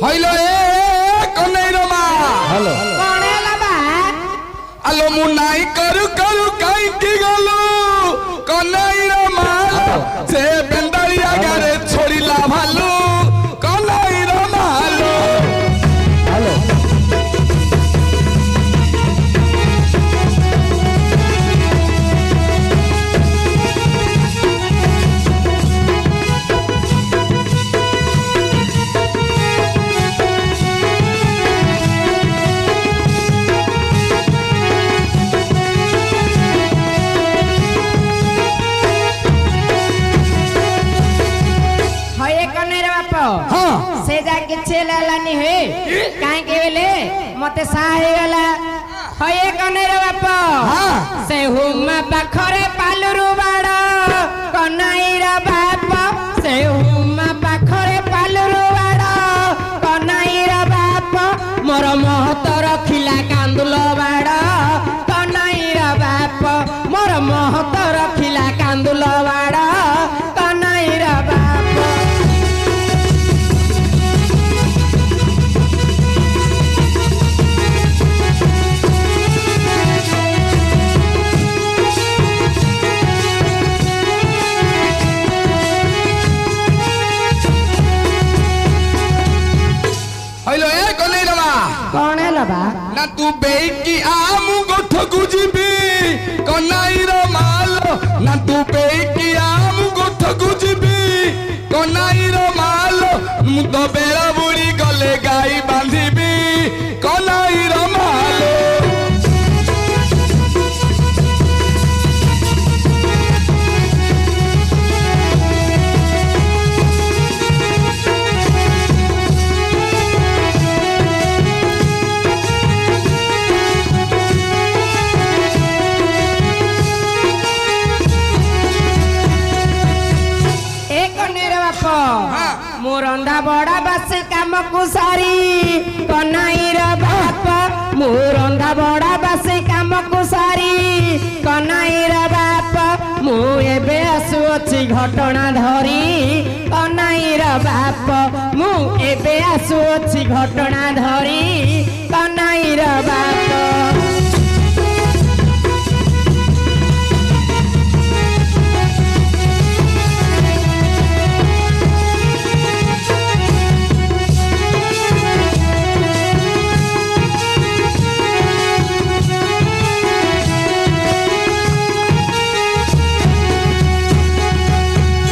হইলো এ কনেই রমা হ্যালো কোন হেলা বা আলো মু নাই করু করু কাইকি গলু কনেই রমা সে বেন্দারিয়া গারে ছড়িলা ভালু কনেই রমা হ্যালো হয়ে কোন রে বাপ হ্যাঁ সে যা কিছু লালানি হে কাই কে বেলে মতে সা হয়ে গলা হয়ে কোন রে বাপ হ্যাঁ সে হুমা পাখরে পালুরু বাড় কনাইর বাপ সে হুমা পাখরে পালুরু বাড় কনাইর বাপ মোর মহত রখিলা কান্দুল বাড় কনাইর বাপ মোর মহত রখিলা কান্দুল বাড় কনাইর বাপ হইলো এ কনেই রমা কোন হেলা বা না তু বেকি আমু গোঠকু জিবি কনাই রমালো না তু বেকি আমু গোঠকু জিবি কনাই রমালো মু তো বেড়া বুড়ি গলে গাই বাঁধিবি কনাই রমালো ଏ କନେର ବାପ ମୁଁ ରନ୍ଧା ବଡ଼ା ବାସେ କାମକୁ ସାରି କନାଇର ବାପ ମୁଁ ରନ୍ଧା ବଡ଼ା ବାସେ କାମକୁ ସାରି କନାଇର ବାପ ମୁଁ ଏବେ ଆସୁଅଛି ଘଟଣା ଧରି କନାଇର ବାପ ମୁଁ ଏବେ ଆସୁଅଛି ଘଟଣା ଧରି କନାଇର ବାପ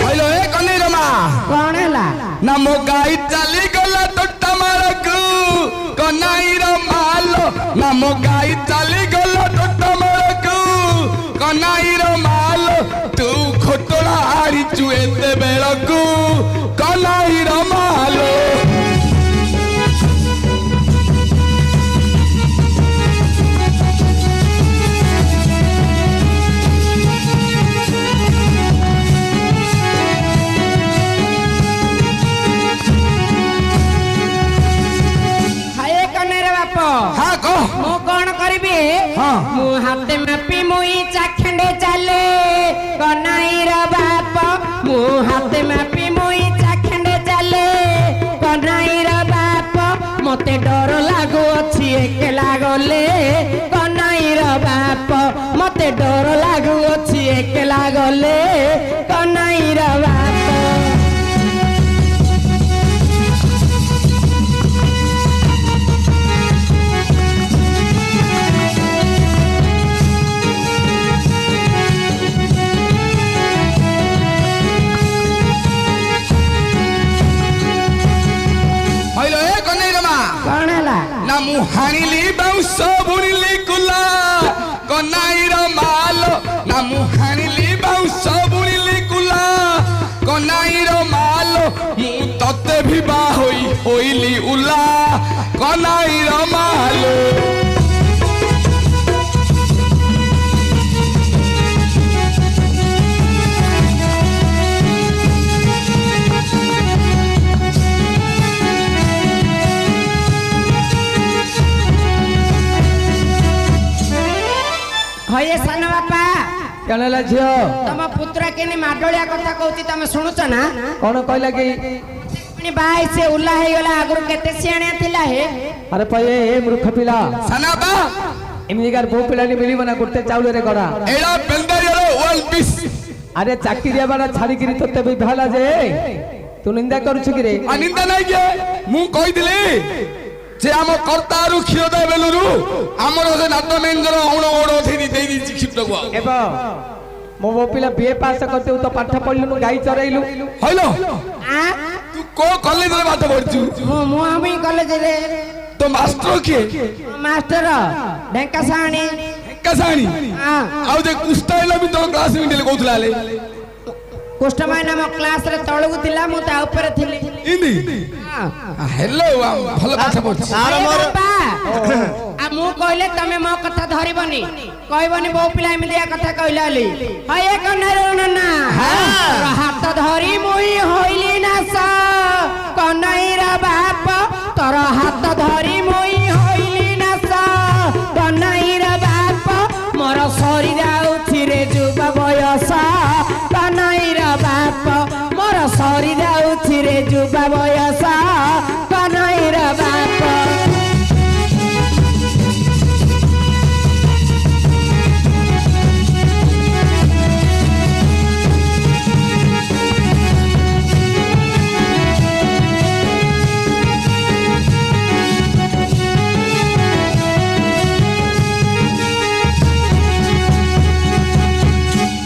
হইলো এ কনেই রমা କଣ ହେଲା না মো গাই চালি গলা তোটা মারকু কনাই রমালো না মো গাই চালি গলা তোটা মারকু কনাই রমালো তু খোটলা হারিছু এতে বেড়কু কনাই রমালো ହଏ କନେର ବାପ হ্যাঁ কহ ମୁଁ କଣ କରିବି ହଁ। ମୁଁ ହାତେ ମାପି ମୁଇ ଚାଖେଣ୍ଡେ ଚାଲେ କନାଇର ବାପ ମୁଁ ହାତେ ମାପି ମୁଇ ଚାଖେଣ୍ଡେ ଚାଲେ କନାଇର ବାପ ମତେ ଡର ଲାଗୁଅଛି ଏକେଲା ଗଲେ କନାଇର ବାପ ମତେ ଡର ଲାଗୁଅଛି ଏକେଲା ଗଲେ କନାଇର ବାପ হইলো এ কনেই রমা କଣ ହେଲା না মু হানিলি বাউস বুড়িলি কুলা কনাই রমালো না মু হানিলি বাউস বুড়িলি কুলা কনাই রমালো মু ততে ভিবা হই হইলি উলা কনাই রমালো ହଏ ସାନ ବାପା কেন ହେଲା ଝିଅ ତମ ପୁତ୍ର କେନି ମାଡଳିଆ କଥା କହୁଛି ତମେ ଶୁଣୁଛ ନା କଣ କହିଲା କି ପୁଣି ବାହା ସେ ଉଲା ହେଇଗଲା ଆଗରୁ କେତେ ସିଆଣିଆ ଥିଲା ହେ अरे पये ए मूर्ख पिला ସାନାବା एमनिकार बो पिलानी मिलिବ ନା ଗୋଟେ ଚାଉଳରେ ଗଡା ଏଇଟା ବେନ୍ଦାରିଆର ୱାନ୍ ପିସ୍ अरे चाकरिया बाला छाड़ी किरी तते भी भाला जे तू निंदा करूछु कि रे ନିନ୍ଦା ନାଇଁ କି ମୁଁ କହିଥିଲି ଯେ ଆମ କର୍ତ୍ତାରୁ କ୍ଷୀରଦା ବେଲୁରୁ ଆମର ସେ ନାଟ ମେଞ୍ଜର ଅଣ ଓଡ଼ ଦେଇ ଦେଇଛି କ୍ଷିପ୍ତକୁ एब मो बो पिला बीए पास करते तो पाठ पढलु गाई चराइलु ହଇलो आ ତୁ କୋ କଲେଜରେ ପାଠ ପଢିଛୁ ମୁଁ ଆମେ କଲେଜରେ ତୋ ମାଷ୍ଟର କିଏ ମାଷ୍ଟର ଢେଙ୍କା ସାହାଣୀ କାସାଣୀ ହଁ ଆଉ ଯେ କୁଷ୍ଠ ହେଲା ବି ତୋ କ୍ଲାସ ମିଟିଲେ କହୁଥିଲା ହେଲେ କୁଷ୍ଠମାଇନା ମୋ କ୍ଲାସରେ ତଳକୁ ଥିଲା ମୁଁ ତା ଉପରେ ଥିଲି ଇନ୍ତି ହଁ ହେଲୋ ଭଲ ପାଠ ପଢୁଛି ମୁଁ କହିଲେ ତମେ ମୋ କଥା ଧରିବନି କହିବନି ବୋଉ ପିଲା ଏମିତିଆ କଥା କହିଲା ବୋଲି ହଏ କନେର ନା ହାତ ଧରି ମୁଇ ହଇଲି ନାଶ କନଇର ବାପ ତୋର ହାତ ଧରି ମୁଇ ହଇଲି ନାଶ କନଇର ବାପ ମୋର ସରି ଯାଉଛି ରେ ଯୁବ ବୟସ କନଇର ବାପ ମୋର ସରି ଯାଉଛି ରେ ଯୁବ ବୟସ କନଇର ବାପ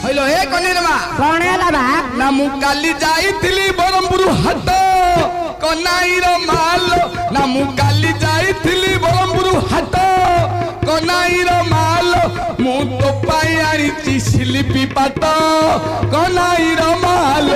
ହଇଲୋ ଏ କନିରମା କଣ ହେଲା ବା ନା ମୁଁ କାଲି ଯାଇଥିଲି ବରମପୁର ହାଟ କନାଇର ମାଲ ନା ମୁଁ କାଲି ଯାଇଥିଲି ବରମପୁର ହାଟ କନାଇର ମାଲ ମୁଁ ତୋ ପାଇଁ ଆଣିଛି ଶିଲିପି ପାଟ କନାଇର ମାଲ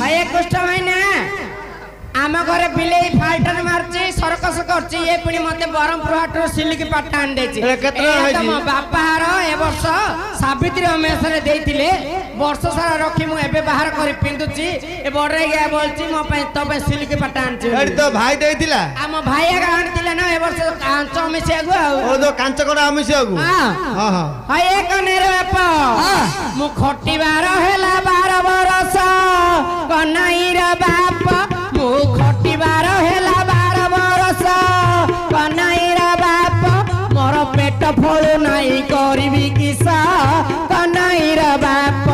ହଏ କୁଷ୍ଠମାଇନା ଆମ ଘରେ ବିଲେଇ ଫାଲ୍ଟର ମାରୁଛି ସରକସ କରୁଛି ଏ ପୁଣି ମତେ ବ୍ରହ୍ମପୁର ହାଟରୁ ସିଲିକି ପାଟ ଆଣି ଦେଇଛି ମୋ ବାପାର ଏ ବର୍ଷ ସାବିତ୍ରୀ ଅମେଶରେ ଦେଇଥିଲେ ବର୍ଷ ସାରା ରଖି ମୁଁ ଏବେ ବାହାର କରି ପିନ୍ଧୁଛି ଏ ବଡରେ ଗିଆ ବୋଲଛି ମୋ ପାଇଁ ତୋ ପାଇଁ ସିଲିକି ପାଟ ଆଣିଛି ଏଠି ତ ଭାଇ ଦେଇଥିଲା ଆମ ଭାଇ ଆଗ ଆଣିଥିଲେ ନା ଏ ବର୍ଷ କାଞ୍ଚ ମିଶିବାକୁ ଆଉ ଓ ତ କାଞ୍ଚ କଡା ମିଶିବାକୁ ହଁ ହଁ ହଁ ହଏ କନେର ବାପ ମୁଁ ଖଟିବାର ହେଲା 12 ବରଷ କନାଇର ବାପ ମୁଁ ଖଟିବାର ହେଲା 12 ବରଷ କନାଇର ବାପ ମୋର ପେଟ ଫଳୁ ନାହିଁ କରିବି କିସ କନାଇର ବାପ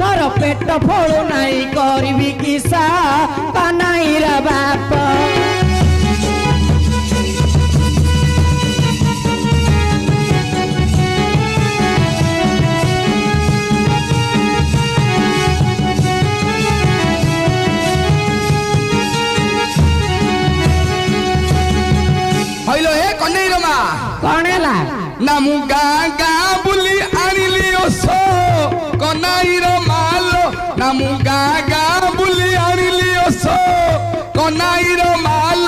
ମୋର ପେଟ ଫଳୁ ନାହିଁ କରିବି କିସ କନାଇର ବାପ ହଇଲୋ ଏ କନେଇରମା କଣ ହେଲା ନା ମୁଁ ଗାଁ ଗାଁ ବୁଲି ଆଣିଲି ଓଷ କନାଇର ମାଲ ନା ମୁଁ ଗାଁ ଗାଁ ବୁଲି ଆଣିଲି ଓଷ କନାଇର ମାଲ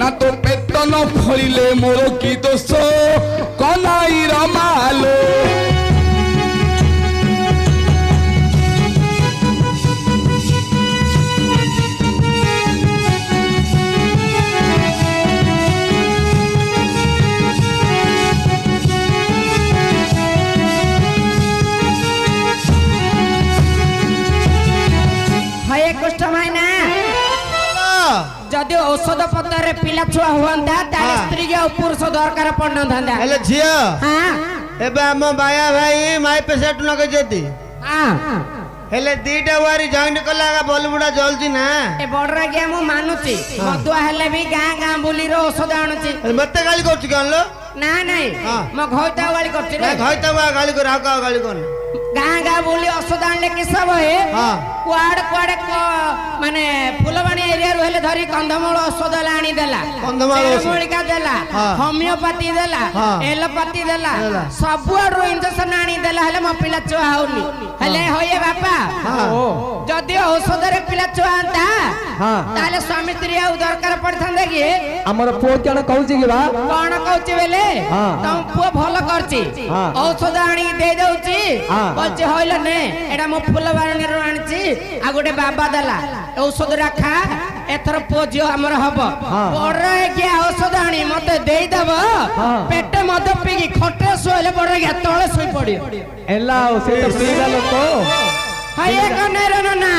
ନା ତୋ ପେଟ ନ ଫଳିଲେ ମୋର କି ଦୋଷ କନାଇର ମାଲ ହଏ କୁଷ୍ଠମାଇନା ଯଦି ଔଷଧ ପତ୍ରରେ ପିଲା ଛୁଆ ହୁଅନ୍ତା ତାହେଲେ ସ୍ତ୍ରୀ ଆଉ ପୁରୁଷ ଦରକାର ପଡିନଥାନ୍ତା ହେଲେ ଝିଅ ହଁ ଏବେ ଆମ ବାୟା ଭାଇ ମାଇ ପେସେଣ୍ଟ ନଗେଇଛନ୍ତି ହଁ ହେଲେ ଦିଟା ୱାରି ଜଏଣ୍ଟ କଲେ ଆଗ ବଲ୍ବ ଗୁଡା ଜଳୁଛି ନା ଏ ବଡରା ଗିଆ ମୁଁ ମାନୁଛି ମଦୁଆ ହେଲେ ବି ଗାଁ ଗାଁ ବୁଲିର ଔଷଧ ଆଣୁଛି ମତେ ଗାଳି କରୁଛୁ କେন लो ନା ନାଇଁ ମୋ ଘଇତା ଗାଳି କରୁଛି ରେ ଘଇତା ଗାଳି କର ଆଉ କାହା ଗାଳି କରନି ଗାଁ ଗାଁ ବୁଲି ଔଷଧ ଆଣିଲେ କିସ ହଏ କୁଆଡେ କୁଆଡେ ମାନେ ଫୁଲବାଣୀ ଏରିଆରୁ ହେଲେ ଧରି କନ୍ଧମୂଳ ଔଷଧ ହେଲେ ଆଣିଦେଲା ମୂଳିକା ଦେଲା ହୋମିଓପାଥି ଦେଲା ଏଲୋପାଥି ଦେଲା ସବୁଆଡୁ ଇଞ୍ଜେକ୍ସନ ଆଣିଦେଲା ହେଲେ ମୋ ପିଲା ଛୁଆ ହଉନି ହେଲେ ହଏ ବାପା ଯଦି ଔଷଧରେ ପିଲା ଛୁଆ ଆନ୍ତା ତାହେଲେ ସ୍ୱାମୀ ସ୍ତ୍ରୀ ଆଉ ଦରକାର ପଡିଥାନ୍ତା କି ଆମର ପୁଅ କଣ କହୁଛି କି ବା କଣ କହୁଛି ବେଲେ ତମ ପୁଅ ଭଲ କରିଛି ଔଷଧ ଆଣିକି ଦେଇ ଦଉଛି বলছে হইল নে এটা মো ফুলবারণীর ଆଣିଛି ଆଉ ଗୋଟେ ବାବା ଦେଲା ଔଷଧ ରଖା ଏଥର ପୁଅ ଝିଅ ଆମର ହବ ବଡ କିଆ ଔଷଧ ଆଣି ମତେ ଦେଇଦବ ପେଟ ମଦ ପିଇକି ଖଟରେ ଶୋଇଲେ ବଡ କିଆ ତଳେ ଶୋଇ ପଡିବ ହେଲା ଆଉ ସେ ତ ପିଇଲା ଲୋକ ହାଏ କନେର ନା